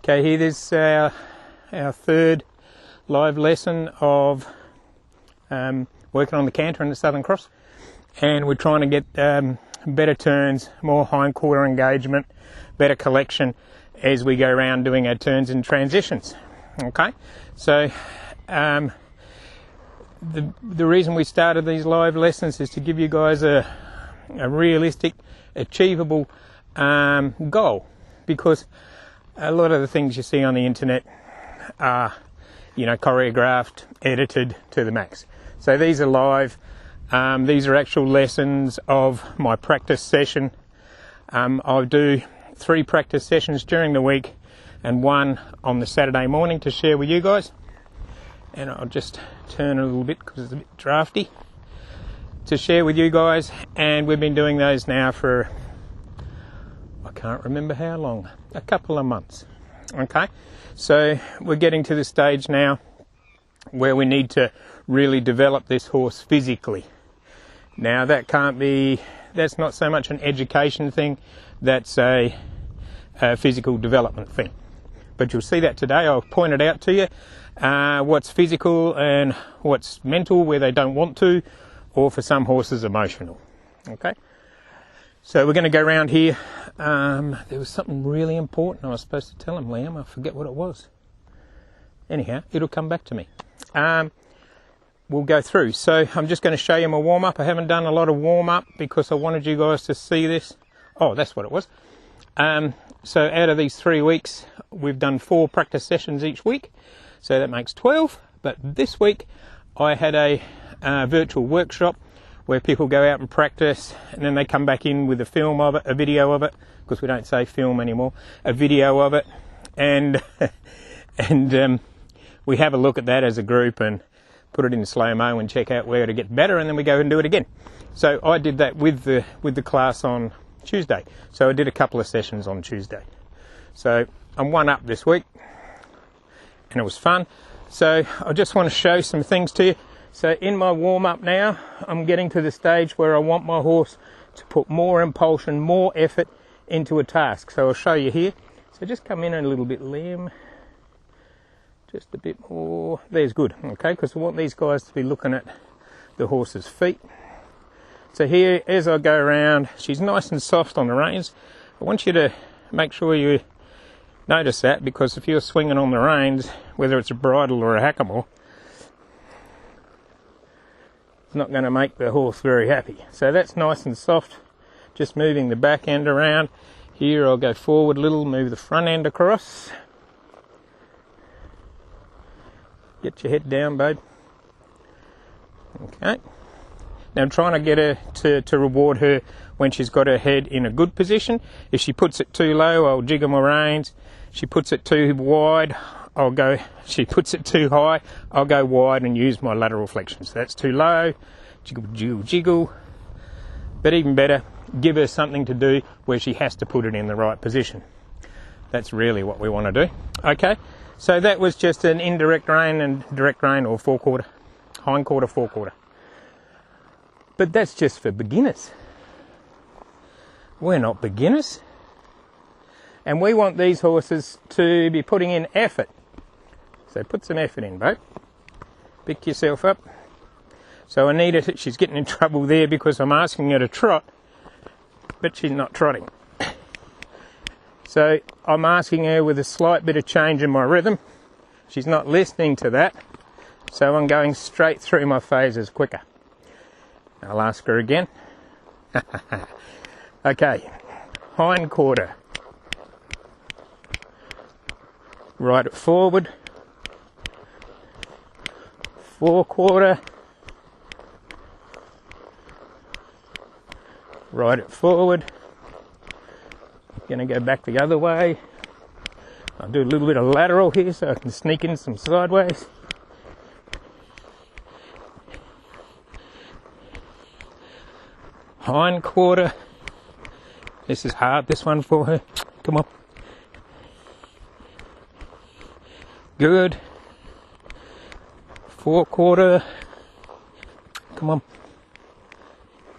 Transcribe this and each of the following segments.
Okay, here is our third live lesson of working on the canter and the Southern Cross, and we're trying to get better turns, more hindquarter engagement, better collection as we go around doing our turns and transitions. Okay, so the reason we started these live lessons is to give you guys a realistic, achievable goal, because a lot of the things you see on the internet are, choreographed, edited to the max. So these are live. These are actual lessons of my practice session. I'll do 3 practice sessions during the week and 1 on the Saturday morning to share with you guys. And I'll just turn a little bit because it's a bit drafty to share with you guys. And we've been doing those now for, I can't remember how long, a couple of months. Okay, so we're getting to the stage now where we need to really develop this horse physically. Now that's not so much an education thing, that's a physical development thing. But you'll see that today. I'll point it out to you, what's physical and what's mental, where they don't want to, or for some horses emotional. Okay, so we're going to go around here. There was something really important I was supposed to tell him, Liam. I forget what it was. Anyhow, it'll come back to me. We'll go through. So I'm just going to show you my warm-up. I haven't done a lot of warm-up because I wanted you guys to see this. Oh, that's what it was. So out of these 3 weeks, we've done 4 practice sessions each week. So that makes 12. But this week, I had a virtual workshop where people go out and practice, and then they come back in with a film of it, a video of it, because we don't say film anymore, a video of it, and we have a look at that as a group and put it in slow-mo and check out where to get better, and then we go and do it again. So I did that with the class on Tuesday. So I did a couple of sessions on Tuesday. So I'm 1 up this week, and it was fun. So I just want to show some things to you. So in my warm-up now, I'm getting to the stage where I want my horse to put more impulsion, more effort into a task. So I'll show you here. So just come in a little bit, Liam. Just a bit more. There's good, okay, because I want these guys to be looking at the horse's feet. So here, as I go around, she's nice and soft on the reins. I want you to make sure you notice that, because if you're swinging on the reins, whether it's a bridle or a hackamore, it's not going to make the horse very happy. So that's nice and soft, just moving the back end around. Here I'll go forward a little, move the front end across. Get your head down, babe. Okay. Now I'm trying to get her to reward her when she's got her head in a good position. If she puts it too low, I'll jiggle my reins. She puts it too wide, she puts it too high, I'll go wide and use my lateral flexion. So that's too low, jiggle, jiggle, jiggle. But even better, give her something to do where she has to put it in the right position. That's really what we want to do. Okay, so that was just an indirect rein and direct rein, or forequarter, hindquarter, forequarter. But that's just for beginners. We're not beginners. And we want these horses to be putting in effort. So put some effort in, babe. Pick yourself up. So I need her, she's getting in trouble there because I'm asking her to trot, but she's not trotting. So I'm asking her with a slight bit of change in my rhythm. She's not listening to that. So I'm going straight through my phases quicker. I'll ask her again. Okay, hindquarter. Ride it forward. Forequarter. Ride it forward. Going to go back the other way. I'll do a little bit of lateral here so I can sneak in some sideways. Hindquarter. This is hard, this one for her. Come on. Good. Forequarter. Come on.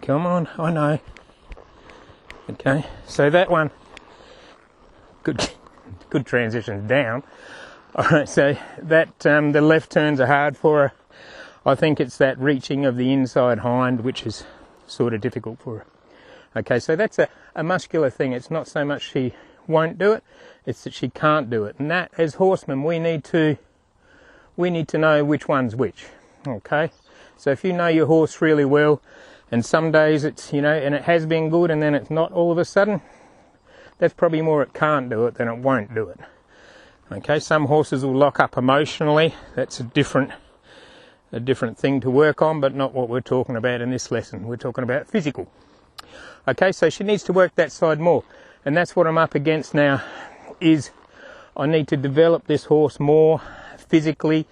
Come on, I know. Okay, so that one. Good good transitions down. Alright, so that the left turns are hard for her. I think it's that reaching of the inside hind which is sort of difficult for her. Okay, so that's a muscular thing. It's not so much she won't do it, it's that she can't do it. And that, as horsemen, we need to know which one's which. Okay, so if you know your horse really well, and some days it's, you know, and it has been good and then it's not all of a sudden, that's probably more it can't do it than it won't do it. Okay, some horses will lock up emotionally. That's a different thing to work on, but not what we're talking about in this lesson. We're talking about physical. Okay, so she needs to work that side more, and that's what I'm up against now, is I need to develop this horse more physically,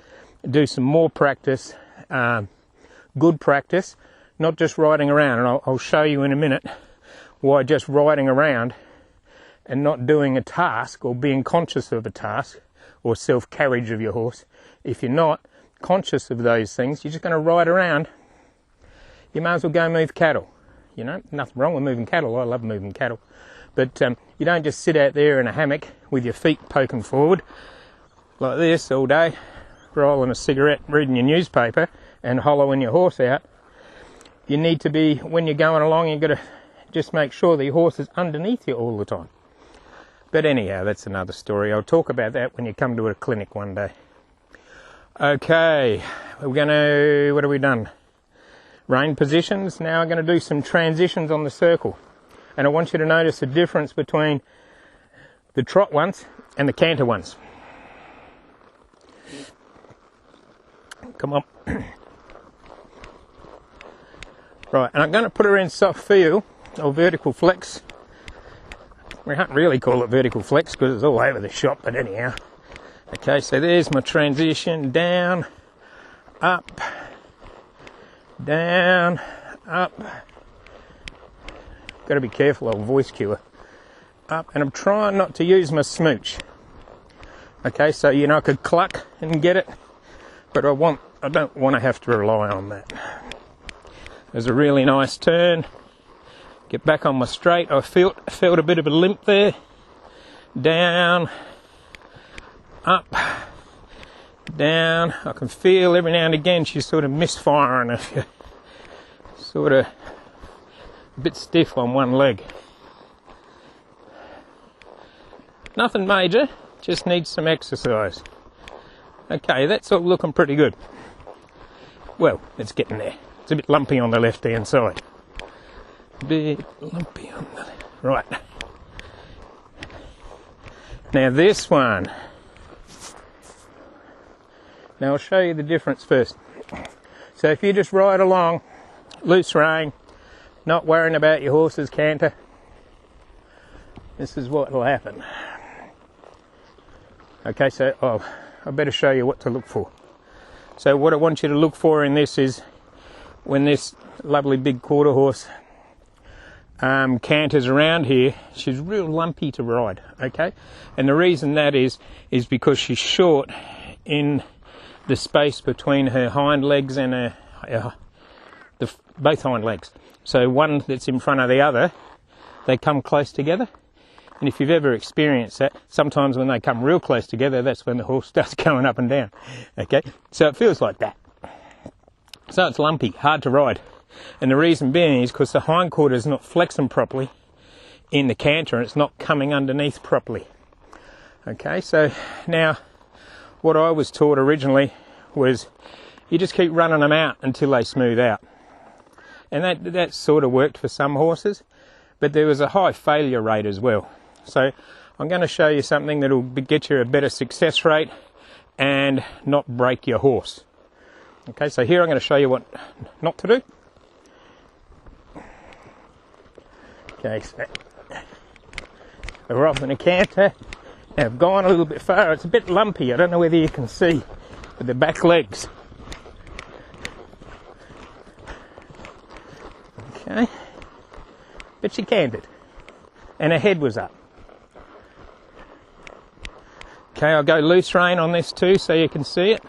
do some more practice, good practice, not just riding around. And I'll show you in a minute why just riding around and not doing a task or being conscious of a task or self-carriage of your horse. If you're not conscious of those things, you're just going to ride around. You might as well go move cattle. You know, nothing wrong with moving cattle. I love moving cattle. But you don't just sit out there in a hammock with your feet poking forward like this all day, rolling a cigarette, reading your newspaper and hollowing your horse out. You need to be, when you're going along, you've got to just make sure the horse is underneath you all the time. But anyhow, that's another story. I'll talk about that when you come to a clinic one day. Okay, we're going to, what have we done? Rein positions. Now I'm going to do some transitions on the circle. And I want you to notice the difference between the trot ones and the canter ones. Come on. Right, and I'm going to put her in soft feel or vertical flex. We can't really call it vertical flex because it's all over the shop, but anyhow. Okay, so there's my transition. Down, up, down, up. Got to be careful, I'll voice cue her. Up, and I'm trying not to use my smooch. Okay, so you know I could cluck and get it, but I don't want to have to rely on that. There's a really nice turn. Get back on my straight. I felt a bit of a limp there. Down, up, down. I can feel every now and again she's sort of misfiring if you're sort of a bit stiff on one leg. Nothing major, just needs some exercise. Okay, that's all looking pretty good. Well, it's getting there. It's a bit lumpy on the left hand side. Bit lumpy on the left. Right. Now this one. Now I'll show you the difference first. So if you just ride along, loose rein, not worrying about your horse's canter, this is what will happen. Okay, so I better show you what to look for. So what I want you to look for in this is when this lovely big quarter horse canters around here, she's real lumpy to ride, okay? And the reason that is because she's short in the space between her hind legs and both hind legs. So one that's in front of the other, they come close together. And if you've ever experienced that, sometimes when they come real close together, that's when the horse starts going up and down. Okay, so it feels like that. So it's lumpy, hard to ride. And the reason being is because the hindquarter is not flexing properly in the canter, and it's not coming underneath properly. Okay, so now what I was taught originally was you just keep running them out until they smooth out. And that sort of worked for some horses, but there was a high failure rate as well. So I'm going to show you something that will get you a better success rate and not break your horse. Okay, so here I'm going to show you what not to do. Okay, so we're off in a canter. Now I've gone a little bit far. It's a bit lumpy. I don't know whether you can see with the back legs. Okay, but she cantered and her head was up. Okay, I'll go loose rein on this too so you can see it.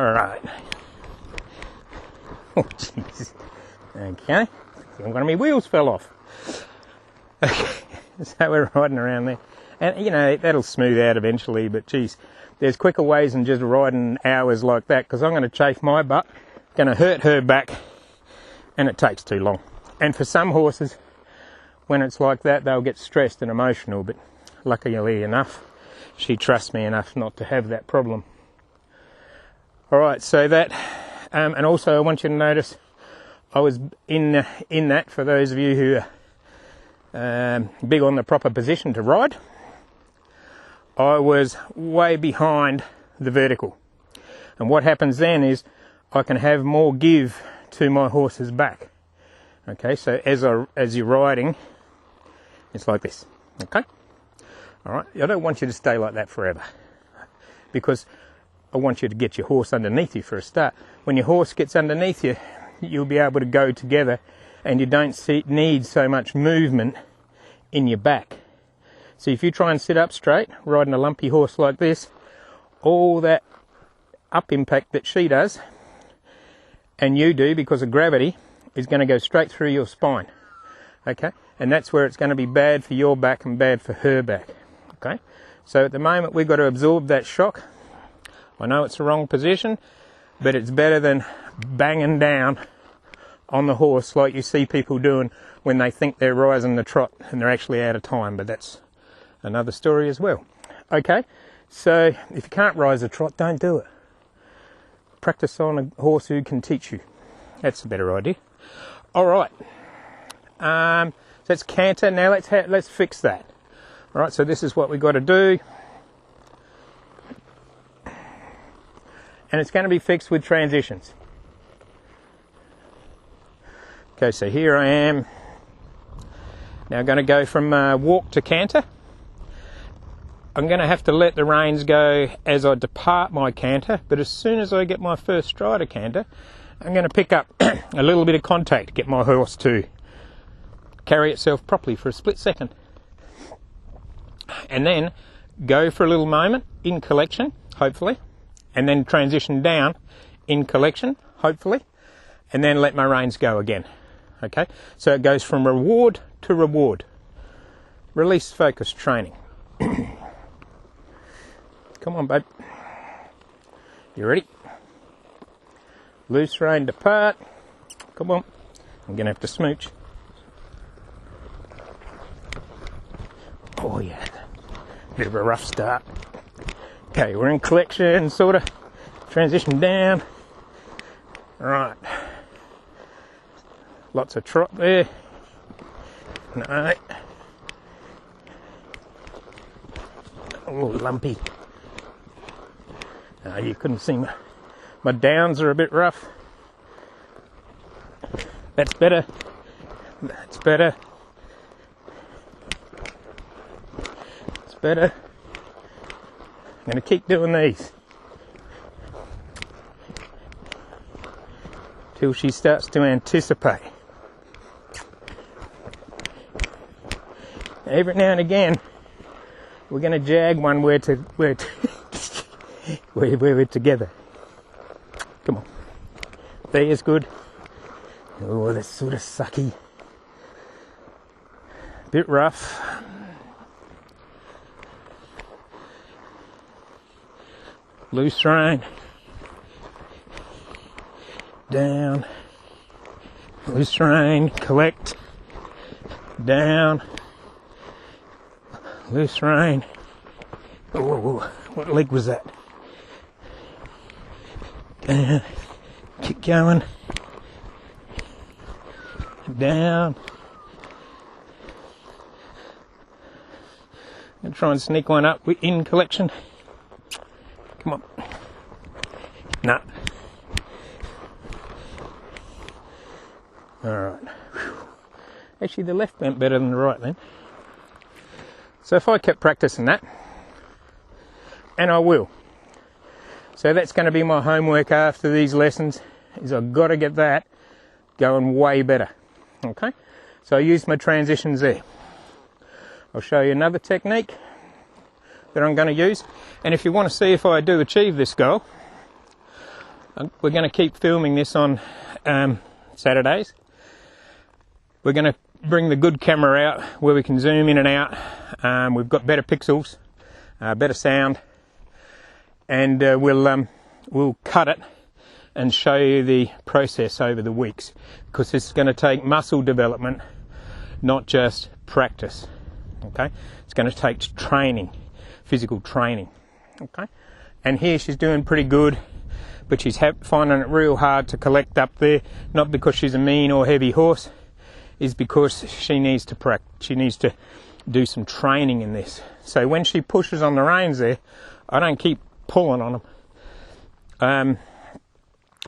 Alright. Oh, jeez. Okay. One of my wheels fell off. Okay. So we're riding around there. And, you know, that'll smooth out eventually, but geez, there's quicker ways than just riding hours like that, because I'm going to chafe my butt, going to hurt her back, and it takes too long. And for some horses, when it's like that, they'll get stressed and emotional, but luckily enough, she trusts me enough not to have that problem. Alright, so that, and also I want you to notice, I was in that, for those of you who are big on the proper position to ride, I was way behind the vertical. And what happens then is I can have more give to my horse's back. Okay, so as you're riding, it's like this. Okay? Alright, I don't want you to stay like that forever, because I want you to get your horse underneath you for a start. When your horse gets underneath you, you'll be able to go together, and you don't need so much movement in your back. So if you try and sit up straight, riding a lumpy horse like this, all that up impact that she does, and you do because of gravity, is going to go straight through your spine. Okay? And that's where it's going to be bad for your back and bad for her back. Okay? So at the moment we've got to absorb that shock. I know it's the wrong position, but it's better than banging down on the horse like you see people doing when they think they're rising the trot and they're actually out of time, but that's another story as well. Okay, so if you can't rise a trot, don't do it. Practice on a horse who can teach you. That's a better idea. Alright, so that's canter. Now let's fix that. Alright, so this is what we've got to do. And it's going to be fixed with transitions. Okay, so here I am. Now I'm going to go from walk to canter. I'm going to have to let the reins go as I depart my canter, but as soon as I get my first stride of canter, I'm going to pick up a little bit of contact to get my horse to carry itself properly for a split second. And then go for a little moment in collection, hopefully, and then transition down in collection, hopefully, and then let my reins go again. Okay, so it goes from reward to reward. Release focus training. Come on, babe. You ready? Loose rein depart. Come on. I'm going to have to smooch. Oh, yeah. Bit of a rough start. Okay, we're in collection, sort of. Transition down. Right. Lots of trot there. No. Oh, lumpy. You couldn't see my downs are a bit rough. That's better. That's better. That's better. I'm going to keep doing these till she starts to anticipate. Every now and again, we're going to jag one where we're together. Come on. There's good. Oh, that's sort of sucky. Bit rough. Loose rein. Down. Loose rein. Collect. Down. Loose rein. Oh, what leg was that? Keep going. Down. And try and sneak one up in collection. Come on. Nah. Alright. Actually, the left went better than the right then. So if I kept practicing that, and I will. So that's going to be my homework after these lessons, is I've got to get that going way better. Okay? So I use my transitions there. I'll show you another technique that I'm going to use. And if you want to see if I do achieve this goal, We're going to keep filming this on Saturdays. We're going to bring the good camera out where we can zoom in and out. We've got better pixels, better sound, and we'll cut it and show you the process over the weeks, because this is going to take muscle development, not just practice. Okay, it's going to take training, physical training. Okay, and here she's doing pretty good, but she's finding it real hard to collect up there, not because she's a mean or heavy horse, is because she needs to practice. She needs to do some training in this. So when she pushes on the reins there, I don't keep pulling on them.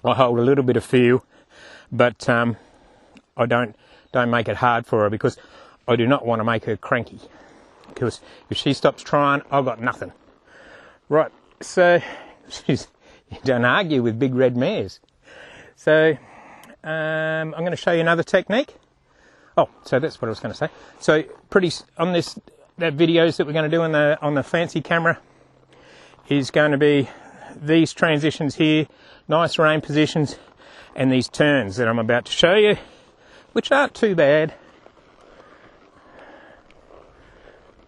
I hold a little bit of feel, but I don't make it hard for her, because I do not want to make her cranky, because if she stops trying, I've got nothing. Right, so you don't argue with big red mares. So I'm going to show you another technique. Oh, so that's what I was going to say. So on that videos that we're going to do on the fancy camera is going to be these transitions here, nice rein positions, and these turns that I'm about to show you, which aren't too bad.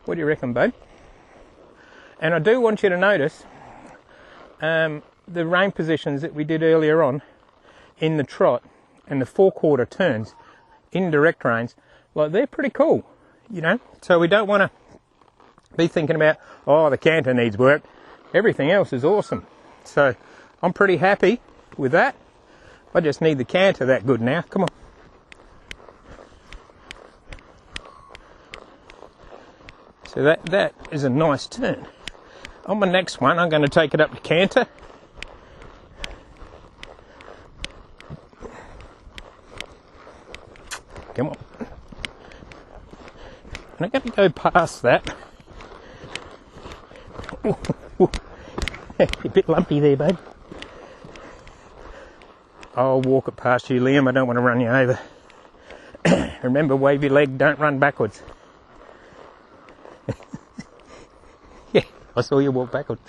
What do you reckon, babe? And I do want you to notice the rein positions that we did earlier on in the trot and the 4/4 turns in direct reins. Like, they're pretty cool, you know. So we don't want to be thinking about, oh, the canter needs work. Everything else is awesome. So I'm pretty happy with that. I just need the canter that good now. Come on. So that is a nice turn. On my next one, I'm going to take it up to canter. Come on. And I'm going to go past that. A bit lumpy there, babe. I'll walk it past you, Liam. I don't want to run you over. Remember, wave your leg, don't run backwards. Yeah, I saw you walk backwards.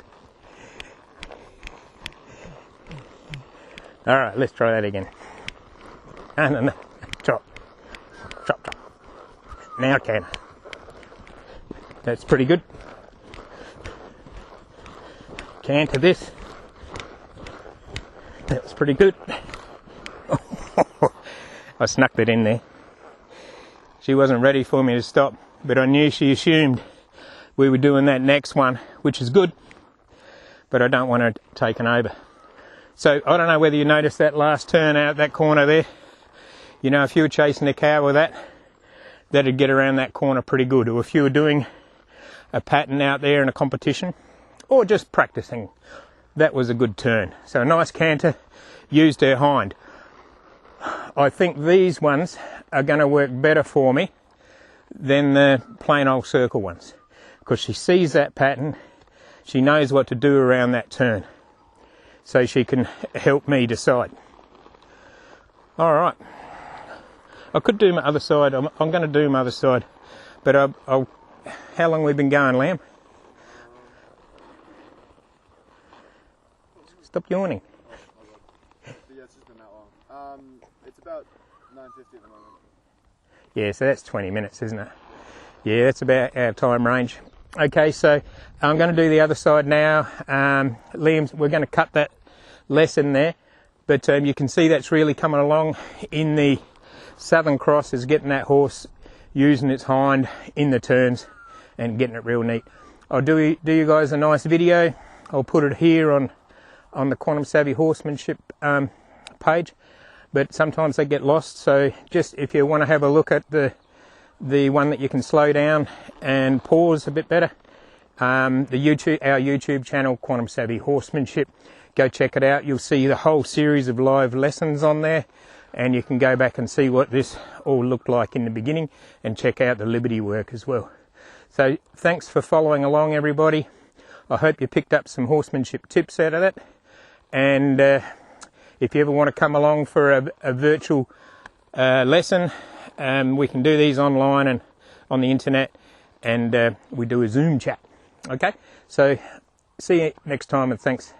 All right, let's try that again. No. Chop. Now can. That's pretty good. Canter this. That was pretty good. I snuck that in there. She wasn't ready for me to stop, but I knew she assumed we were doing that next one, which is good, but I don't want her taken over. So I don't know whether you noticed that last turn out that corner there. You know, if you were chasing a cow with that, that'd get around that corner pretty good. Or if you were doing a pattern out there in a competition, or just practicing, that was a good turn. So a nice canter, used her hind. I think these ones are going to work better for me than the plain old circle ones, because she sees that pattern, she knows what to do around that turn, so she can help me decide. All right, I could do my other side. I'm going to do my other side, but I'll how long we've been going, Lamb? Stop yawning. Yeah, it's just been that long. It's about 9:50 at the moment. Yeah, so that's 20 minutes, isn't it? Yeah, that's about our time range. Okay, so I'm going to do the other side now. Liam's, we're going to cut that lesson there, but you can see that's really coming along in the Southern Cross, is getting that horse using its hind in the turns and getting it real neat. I'll do you guys a nice video. I'll put it here on the Quantum Savvy Horsemanship page, but sometimes they get lost, so just if you want to have a look at the one that you can slow down and pause a bit better, our YouTube channel, Quantum Savvy Horsemanship, go check it out. You'll see the whole series of live lessons on there, and you can go back and see what this all looked like in the beginning and check out the Liberty work as well. So thanks for following along, everybody. I hope you picked up some horsemanship tips out of that. And if you ever want to come along for a virtual lesson, we can do these online and on the internet, and we do a Zoom chat. Okay, so see you next time, and thanks.